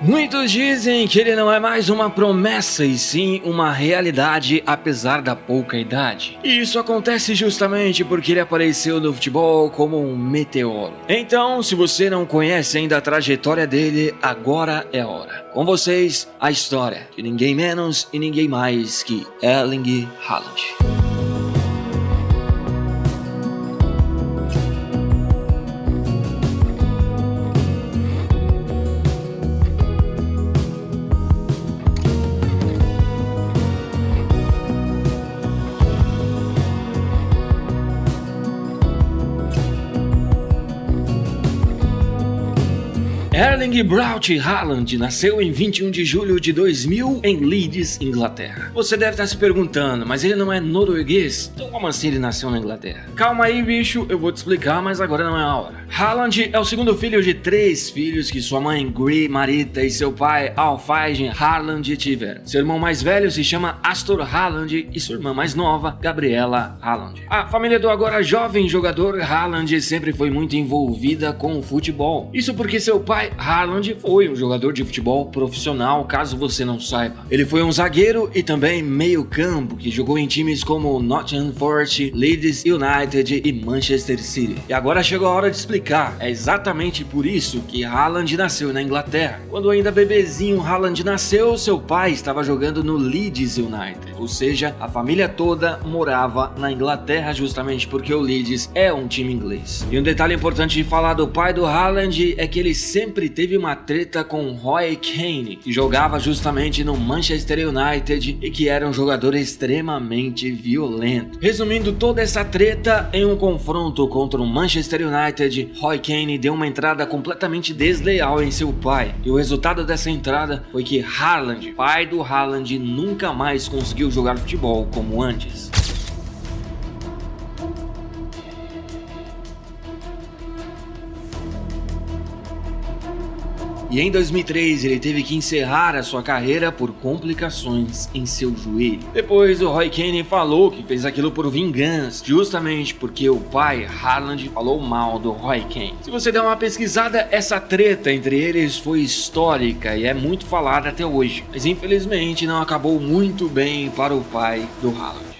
Muitos dizem que ele não é mais uma promessa e sim uma realidade apesar da pouca idade. E isso acontece justamente porque ele apareceu no futebol como um meteoro. Então, se você não conhece ainda a trajetória dele, agora é a hora. Com vocês, a história de ninguém menos e ninguém mais que Erling Haaland. Erling Braut Haaland nasceu em 21 de julho de 2000 em Leeds, Inglaterra. Você deve estar se perguntando, mas ele não é norueguês? Então como assim ele nasceu na Inglaterra? Calma aí, bicho, eu vou te explicar, mas agora não é a hora. Haaland é o segundo filho de 3 filhos que sua mãe Gry Marita e seu pai Alfheim Haaland tiveram. Seu irmão mais velho se chama Astor Haaland e sua irmã mais nova, Gabriela Haaland. A família do agora jovem jogador Haaland sempre foi muito envolvida com o futebol. Isso porque seu pai Haaland foi um jogador de futebol profissional, caso você não saiba. Ele foi um zagueiro e também meio-campo que jogou em times como Nottingham Forest, Leeds United e Manchester City. E agora chegou a hora de explicar. É exatamente por isso que Haaland nasceu na Inglaterra. Quando ainda bebezinho Haaland nasceu, seu pai estava jogando no Leeds United. Ou seja, a família toda morava na Inglaterra justamente porque o Leeds é um time inglês. E um detalhe importante de falar do pai do Haaland é que ele sempre teve uma treta com Roy Keane, que jogava justamente no Manchester United e que era um jogador extremamente violento. Resumindo toda essa treta, em um confronto contra o Manchester United, Roy Keane deu uma entrada completamente desleal em seu pai. E o resultado dessa entrada foi que Haaland, pai do Haaland, nunca mais conseguiu jogar futebol como antes. E em 2003 ele teve que encerrar a sua carreira por complicações em seu joelho. Depois o Roy Keane falou que fez aquilo por vingança, justamente porque o pai Haaland falou mal do Roy Keane. Se você der uma pesquisada, essa treta entre eles foi histórica e é muito falada até hoje, mas infelizmente não acabou muito bem para o pai do Haaland.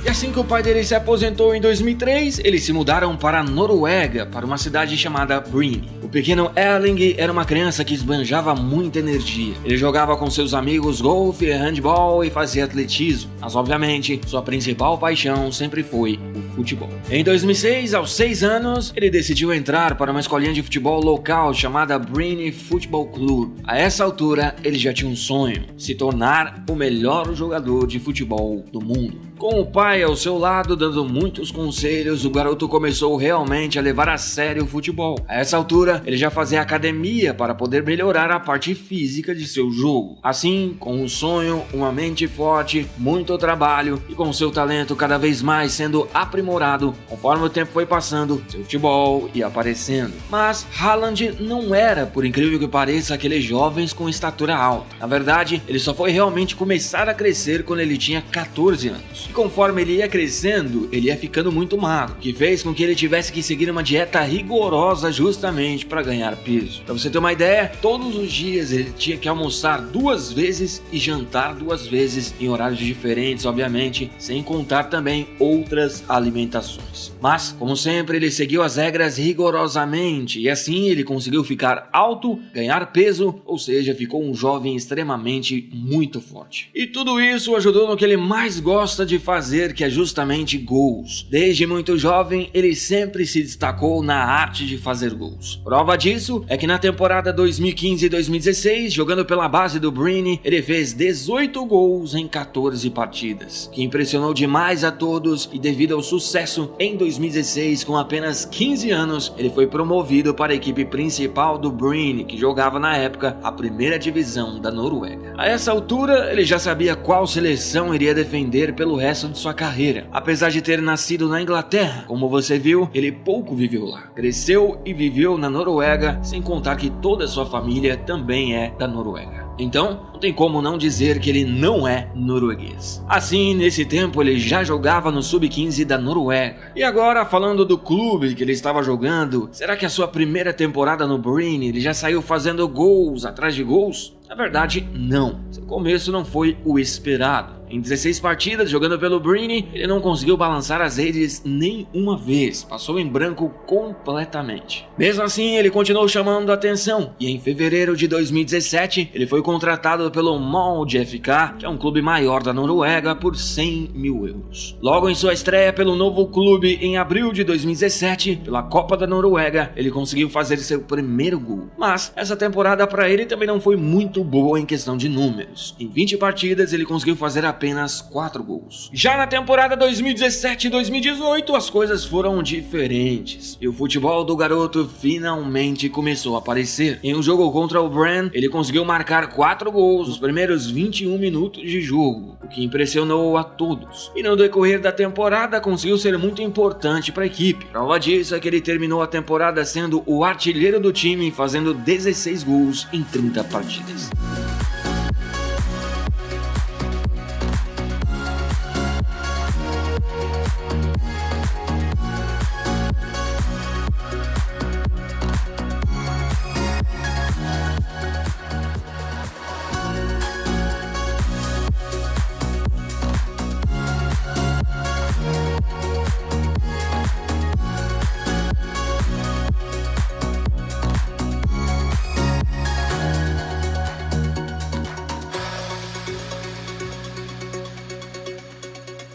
E assim que o pai dele se aposentou em 2003, eles se mudaram para a Noruega, para uma cidade chamada Bryne. O pequeno Erling era uma criança que esbanjava muita energia. Ele jogava com seus amigos golfe, handball e fazia atletismo, mas obviamente sua principal paixão sempre foi o futebol. Em 2006, aos 6 anos, ele decidiu entrar para uma escolinha de futebol local chamada Bryne Football Club. A essa altura, ele já tinha um sonho: se tornar o melhor jogador de futebol do mundo. Com o pai ao seu lado dando muitos conselhos, o garoto começou realmente a levar a sério o futebol. A essa altura, ele já fazia academia para poder melhorar a parte física de seu jogo. Assim, com um sonho, uma mente forte, muito trabalho e com seu talento cada vez mais sendo aprimorado, conforme o tempo foi passando, seu futebol ia aparecendo. Mas Haaland não era, por incrível que pareça, aqueles jovens com estatura alta. Na verdade, ele só foi realmente começar a crescer quando ele tinha 14 anos. E conforme ele ia crescendo, ele ia ficando muito magro, que fez com que ele tivesse que seguir uma dieta rigorosa justamente para ganhar peso. Para você ter uma ideia, todos os dias ele tinha que almoçar 2 vezes e jantar 2 vezes em horários diferentes, obviamente, sem contar também outras alimentações. Mas, como sempre, ele seguiu as regras rigorosamente e assim ele conseguiu ficar alto, ganhar peso, ou seja, ficou um jovem extremamente muito forte. E tudo isso ajudou no que ele mais gosta de fazer, que é justamente gols. Desde muito jovem, ele sempre se destacou na arte de fazer gols. Prova disso é que na temporada 2015 e 2016, jogando pela base do Bryne, ele fez 18 gols em 14 partidas, que impressionou demais a todos, e devido ao sucesso, em 2016, com apenas 15 anos, ele foi promovido para a equipe principal do Bryne, que jogava na época a primeira divisão da Noruega. A essa altura, ele já sabia qual seleção iria defender pelo resto de sua carreira. Apesar de ter nascido na Inglaterra, como você viu, ele pouco viveu lá. Cresceu e viveu na Noruega, sem contar que toda a sua família também é da Noruega. Então, não tem como não dizer que ele não é norueguês. Assim, nesse tempo ele já jogava no Sub-15 da Noruega. E agora, falando do clube que ele estava jogando, será que a sua primeira temporada no Bryne ele já saiu fazendo gols atrás de gols? Na verdade, não. Seu começo não foi o esperado. Em 16 partidas jogando pelo Bryne, ele não conseguiu balançar as redes nem uma vez, passou em branco completamente. Mesmo assim, ele continuou chamando a atenção e em fevereiro de 2017, ele foi contratado pelo Molde FK, que é um clube maior da Noruega, por 100 mil euros. Logo em sua estreia pelo novo clube em abril de 2017, pela Copa da Noruega, ele conseguiu fazer seu primeiro gol. Mas essa temporada para ele também não foi muito boa em questão de números. Em 20 partidas, ele conseguiu fazer apenas 4 gols. Já na temporada 2017 e 2018, as coisas foram diferentes e o futebol do garoto finalmente começou a aparecer. Em um jogo contra o Brann, ele conseguiu marcar 4 gols nos primeiros 21 minutos de jogo, o que impressionou a todos. E no decorrer da temporada conseguiu ser muito importante para a equipe. Prova disso é que ele terminou a temporada sendo o artilheiro do time, fazendo 16 gols em 30 partidas.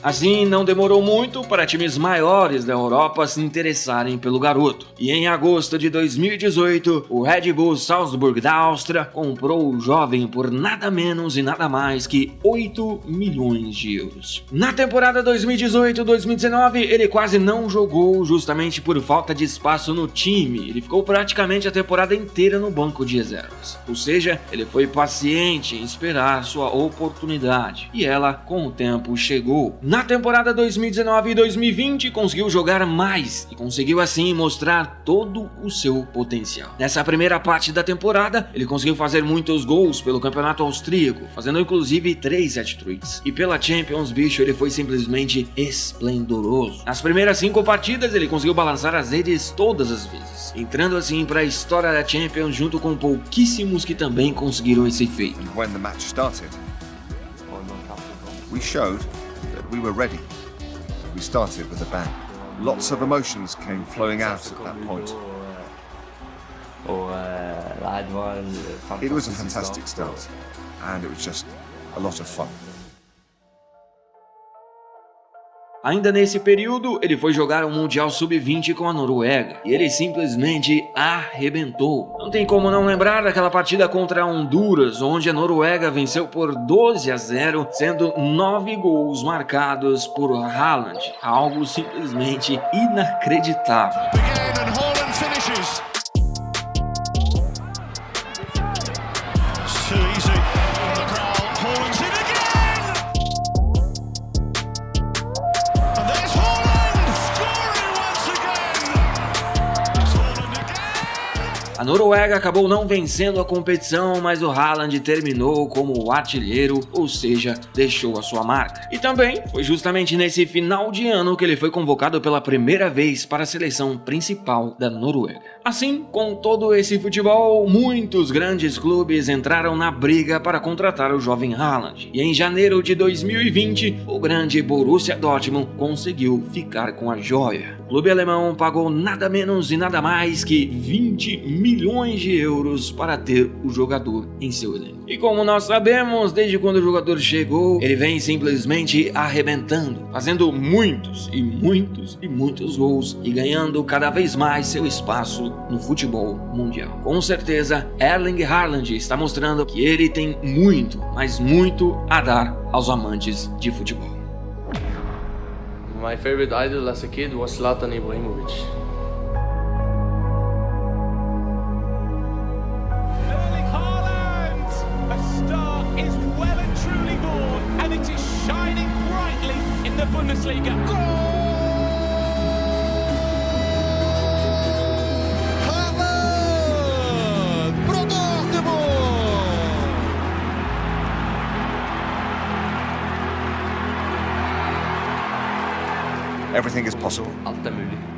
Assim, não demorou muito para times maiores da Europa se interessarem pelo garoto. E em agosto de 2018, o Red Bull Salzburg da Áustria comprou o jovem por nada menos e nada mais que 8 milhões de euros. Na temporada 2018-2019, ele quase não jogou justamente por falta de espaço no time. Ele ficou praticamente a temporada inteira no banco de reservas. Ou seja, ele foi paciente em esperar sua oportunidade. E ela, com o tempo, chegou. Na temporada 2019 e 2020 conseguiu jogar mais e conseguiu assim mostrar todo o seu potencial. Nessa primeira parte da temporada, ele conseguiu fazer muitos gols pelo campeonato austríaco, fazendo inclusive 3 hat-tricks. E pela Champions, bicho, ele foi simplesmente esplendoroso. Nas primeiras 5 partidas, ele conseguiu balançar as redes todas as vezes, entrando assim para a história da Champions junto com pouquíssimos que também conseguiram esse feito. When the match started, we showed we were ready. We started with a bang. Lots of emotions came flowing out at that point. It was a fantastic start, and it was just a lot of fun. Ainda nesse período, ele foi jogar o Mundial Sub-20 com a Noruega e ele simplesmente arrebentou. Não tem como não lembrar daquela partida contra a Honduras, onde a Noruega venceu por 12-0, sendo 9 gols marcados por Haaland, algo simplesmente inacreditável. A Noruega acabou não vencendo a competição, mas o Haaland terminou como o artilheiro, ou seja, deixou a sua marca. E também foi justamente nesse final de ano que ele foi convocado pela primeira vez para a seleção principal da Noruega. Assim, com todo esse futebol, muitos grandes clubes entraram na briga para contratar o jovem Haaland. E em janeiro de 2020, o grande Borussia Dortmund conseguiu ficar com a joia. O clube alemão pagou nada menos e nada mais que 20 milhões de euros para ter o jogador em seu elenco. E como nós sabemos, desde quando o jogador chegou, ele vem simplesmente arrebentando, fazendo muitos e muitos e muitos gols e ganhando cada vez mais seu espaço no futebol mundial. Com certeza, Erling Haaland está mostrando que ele tem muito, mas muito a dar aos amantes de futebol. My favorite idol as a kid was Zlatan Ibrahimovic. Erling Haaland! A star is well and truly born, and it is shining brightly in the Bundesliga. Haaland! Pro Dortmund! Everything is possible. Allt är möjligt.